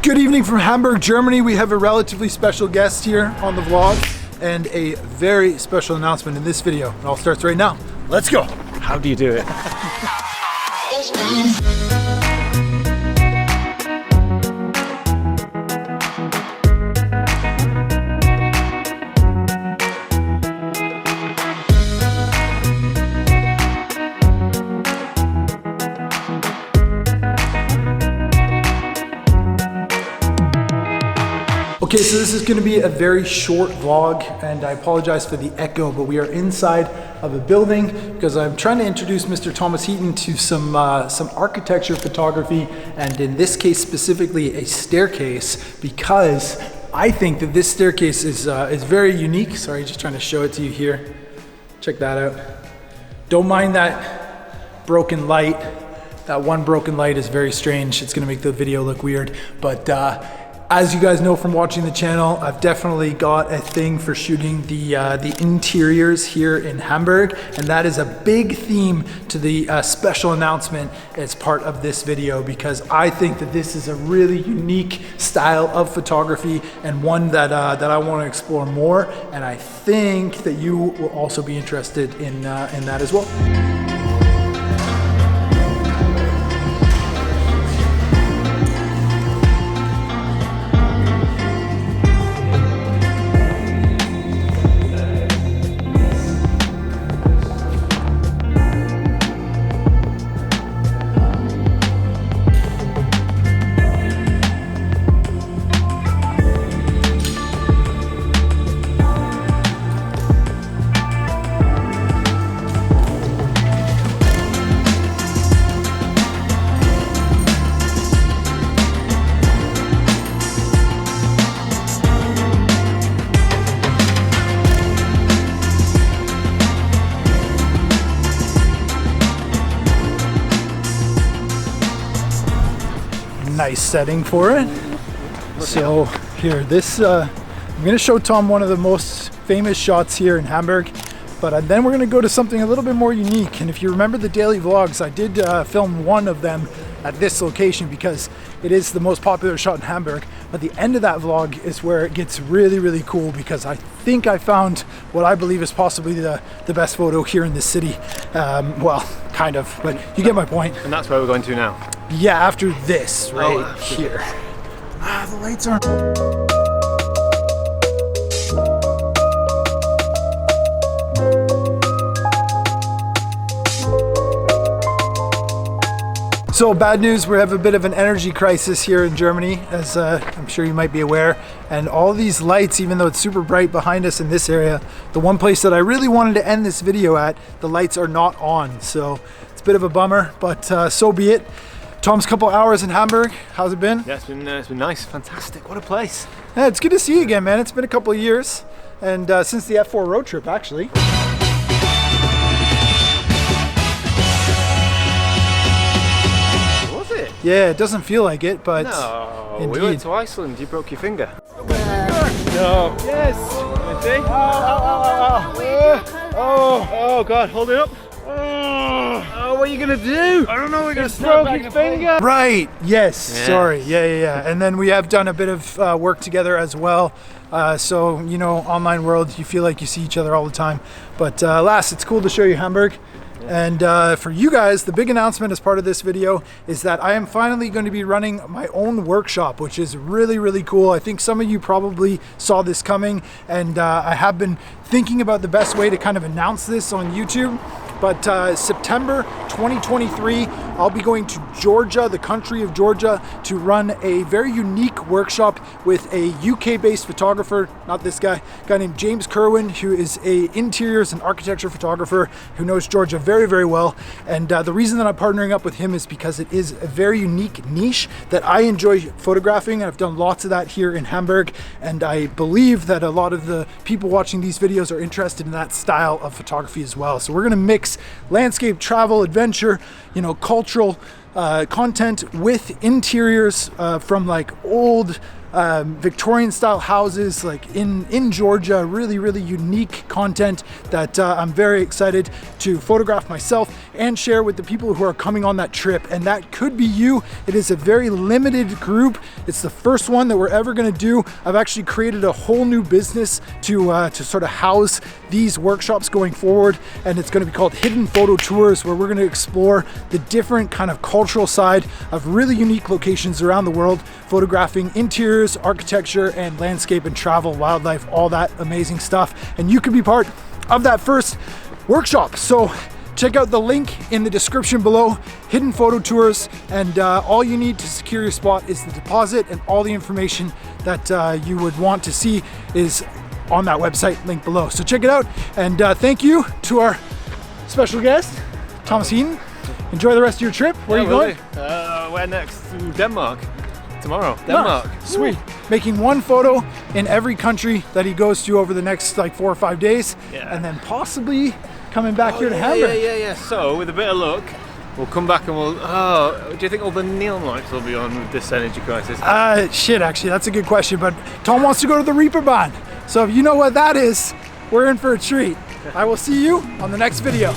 Good evening from Hamburg, Germany. We have a relatively special guest here on the vlog and a very special announcement in this video. It all starts right now. Let's go. How do you do it? Okay, so this is going to be a very short vlog, and I apologize for the echo, but we are inside of a building because I'm trying to introduce Mr. Thomas Heaton to some architecture photography, and in this case specifically a staircase, because I think that this staircase is very unique. Sorry, just trying to show it to you here. Check that out. Don't mind that broken light. That one broken light is very strange. It's going to make the video look weird, but as you guys know from watching the channel, I've definitely got a thing for shooting the interiors here in Hamburg, and that is a big theme to the special announcement as part of this video, because I think that this is a really unique style of photography and one that I want to explore more, and I think that you will also be interested in that as well. Nice setting for it. So here, I'm gonna show Tom one of the most famous shots here in Hamburg, but then we're gonna go to something a little bit more unique. And if you remember the daily vlogs, I did film one of them at this location because it is the most popular shot in Hamburg. But the end of that vlog is where it gets really, really cool, because I think I found what I believe is possibly the best photo here in this city. Well, kind of, but you get my point. And that's where we're going to now. Yeah, after this, right here. The lights aren't... So bad news, we have a bit of an energy crisis here in Germany, as I'm sure you might be aware. And all these lights, even though it's super bright behind us in this area, the one place that I really wanted to end this video at, the lights are not on. So it's a bit of a bummer, but so be it. Tom's couple hours in Hamburg. How's it been? Yeah, it's been nice, fantastic. What a place. Yeah, it's good to see you again, man. It's been a couple of years, and since the F4 road trip, actually. Was it? Yeah, it doesn't feel like it, but no, indeed. We went to Iceland. You broke your finger. No. Yes. See? Oh God, hold it up. Oh, what are you gonna do? I don't know. We're gonna broke your finger. Right. Yes. Yeah. Sorry. Yeah. And then we have done a bit of work together as well. So you know, online world, you feel like you see each other all the time. But Lass, it's cool to show you Hamburg. And for you guys, the big announcement as part of this video is that I am finally going to be running my own workshop, which is really, really cool. I think some of you probably saw this coming, and I have been thinking about the best way to kind of announce this on YouTube. But September 2023, I'll be going to Georgia, the country of Georgia, to run a very unique workshop with a UK-based photographer, not this guy, a guy named James Kerwin, who is a interiors and architecture photographer who knows Georgia very, very well. And the reason that I'm partnering up with him is because it is a very unique niche that I enjoy photographing. I've done lots of that here in Hamburg, and I believe that a lot of the people watching these videos are interested in that style of photography as well. So we're gonna mix landscape, travel, adventure, you know, cultural content with interiors from like old Victorian style houses like in Georgia. Really, really unique content that I'm very excited to photograph myself and share with the people who are coming on that trip. And that could be you. It is a very limited group. It's the first one that we're ever gonna do. I've actually created a whole new business to sort of house these workshops going forward. And it's gonna be called Hidden Photo Tours, where we're gonna explore the different kind of cultural side of really unique locations around the world, photographing interiors, architecture, and landscape and travel, wildlife, all that amazing stuff. And you can be part of that first workshop. So check out the link in the description below, Hidden Photo Tours, and all you need to secure your spot is the deposit, and all the information that you would want to see is on that website link below. So check it out, and thank you to our special guest, Thomas Heaton. Enjoy the rest of your trip. Where are you going? We're next to Denmark. Tomorrow, Denmark. Nice. Sweet. Making one photo in every country that he goes to over the next like 4 or 5 days, and then possibly coming back here to Hamburg. Yeah. So with a bit of luck, we'll come back and we'll. Oh, do you think all the neon lights will be on with this energy crisis? Shit, actually, that's a good question. But Tom wants to go to the Reeperbahn. So if you know what that is, we're in for a treat. I will see you on the next video.